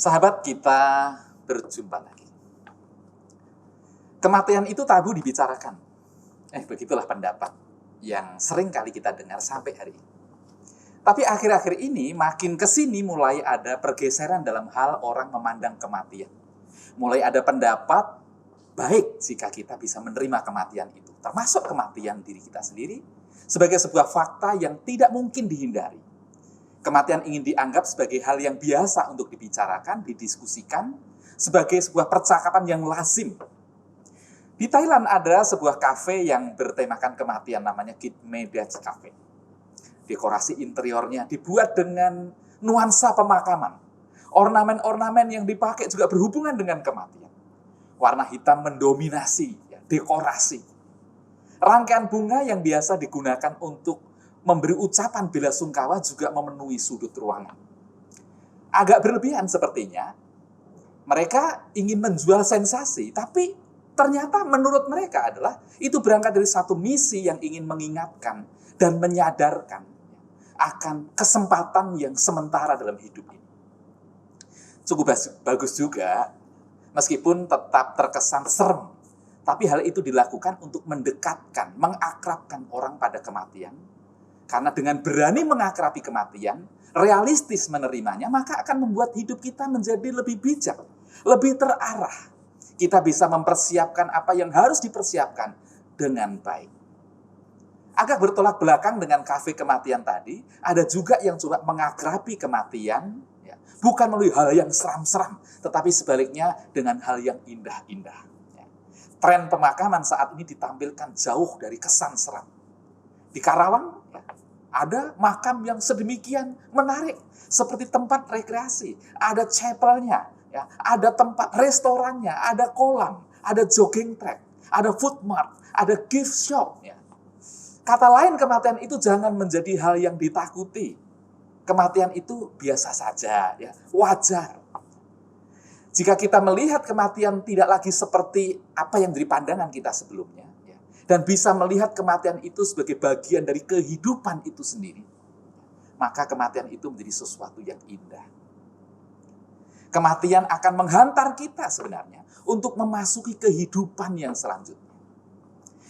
Sahabat, kita berjumpa lagi. Kematian itu tabu dibicarakan. Begitulah pendapat yang sering kali kita dengar sampai hari ini. Tapi akhir-akhir ini makin kesini mulai ada pergeseran dalam hal orang memandang kematian. Mulai ada pendapat baik jika kita bisa menerima kematian itu, termasuk kematian diri kita sendiri, sebagai sebuah fakta yang tidak mungkin dihindari. Kematian ingin dianggap sebagai hal yang biasa untuk dibicarakan, didiskusikan, sebagai sebuah percakapan yang lazim. Di Thailand ada sebuah kafe yang bertemakan kematian, namanya Kitme Death Cafe. Dekorasi interiornya dibuat dengan nuansa pemakaman. Ornamen-ornamen yang dipakai juga berhubungan dengan kematian. Warna hitam mendominasi dekorasi. Rangkaian bunga yang biasa digunakan untuk memberi ucapan bela sungkawa juga memenuhi sudut ruangan. Agak berlebihan sepertinya. Mereka ingin menjual sensasi, tapi ternyata menurut mereka adalah itu berangkat dari satu misi yang ingin mengingatkan dan menyadarkan akan kesempatan yang sementara dalam hidup ini. Cukup bagus juga, meskipun tetap terkesan serem, tapi hal itu dilakukan untuk mendekatkan, mengakrabkan orang pada kematian. Karena dengan berani mengakrabi kematian, realistis menerimanya, maka akan membuat hidup kita menjadi lebih bijak, lebih terarah. Kita bisa mempersiapkan apa yang harus dipersiapkan dengan baik. Agak bertolak belakang dengan kafe kematian tadi, ada juga yang coba mengakrabi kematian, bukan melalui hal yang seram-seram, tetapi sebaliknya dengan hal yang indah-indah. Tren pemakaman saat ini ditampilkan jauh dari kesan seram. Di Karawang, ada makam yang sedemikian menarik, seperti tempat rekreasi, ada chapelnya, ada tempat restorannya, ada kolam, ada jogging track, ada food mart, ada gift shop. Kata lain, kematian itu jangan menjadi hal yang ditakuti. Kematian itu biasa saja, wajar. Jika kita melihat kematian tidak lagi seperti apa yang dari pandangan kita sebelumnya, dan bisa melihat kematian itu sebagai bagian dari kehidupan itu sendiri, maka kematian itu menjadi sesuatu yang indah. Kematian akan menghantar kita sebenarnya untuk memasuki kehidupan yang selanjutnya.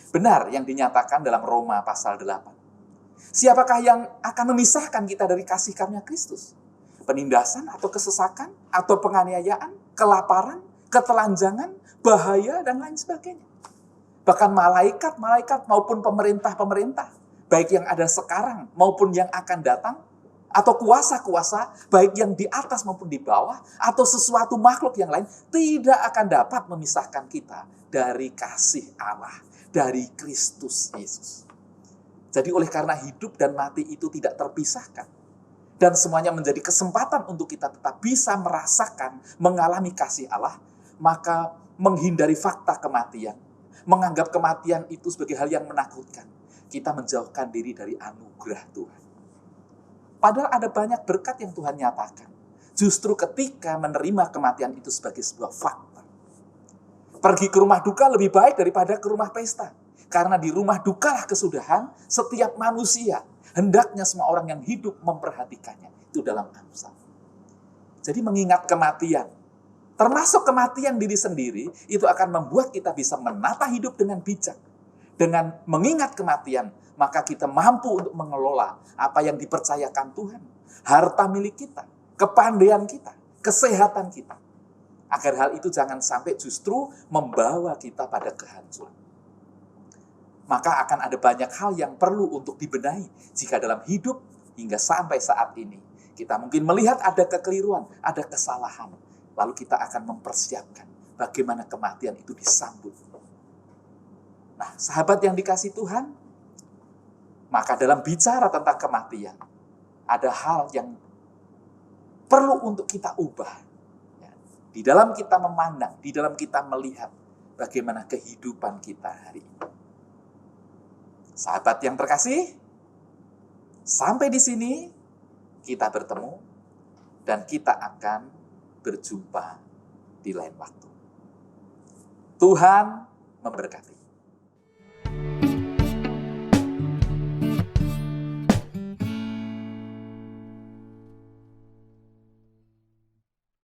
Benar yang dinyatakan dalam Roma pasal 8. Siapakah yang akan memisahkan kita dari kasih karunia Kristus? Penindasan atau kesesakan, atau penganiayaan, kelaparan, ketelanjangan, bahaya, dan lain sebagainya. Bahkan malaikat-malaikat maupun pemerintah-pemerintah, baik yang ada sekarang maupun yang akan datang, atau kuasa-kuasa, baik yang di atas maupun di bawah, atau sesuatu makhluk yang lain, tidak akan dapat memisahkan kita dari kasih Allah, dari Kristus Yesus. Jadi oleh karena hidup dan mati itu tidak terpisahkan, dan semuanya menjadi kesempatan untuk kita tetap bisa merasakan, mengalami kasih Allah, maka menghindari fakta kematian, menganggap kematian itu sebagai hal yang menakutkan, kita menjauhkan diri dari anugerah Tuhan. Padahal ada banyak berkat yang Tuhan nyatakan. Justru ketika menerima kematian itu sebagai sebuah fakta. Pergi ke rumah duka lebih baik daripada ke rumah pesta. Karena di rumah dukalah kesudahan setiap manusia. Hendaknya semua orang yang hidup memperhatikannya. Itu dalam Amsal. Jadi mengingat kematian, termasuk kematian diri sendiri, itu akan membuat kita bisa menata hidup dengan bijak. Dengan mengingat kematian, maka kita mampu untuk mengelola apa yang dipercayakan Tuhan. Harta milik kita, kepandaian kita, kesehatan kita. Agar hal itu jangan sampai justru membawa kita pada kehancuran. Maka akan ada banyak hal yang perlu untuk dibenahi jika dalam hidup hingga sampai saat ini kita mungkin melihat ada kekeliruan, ada kesalahan. Lalu kita akan mempersiapkan bagaimana kematian itu disambut. Nah, sahabat yang dikasihi Tuhan, maka dalam bicara tentang kematian, ada hal yang perlu untuk kita ubah. Di dalam kita memandang, di dalam kita melihat bagaimana kehidupan kita hari ini. Sahabat yang terkasih, sampai di sini kita bertemu dan kita akan berjumpa di lain waktu. Tuhan memberkati.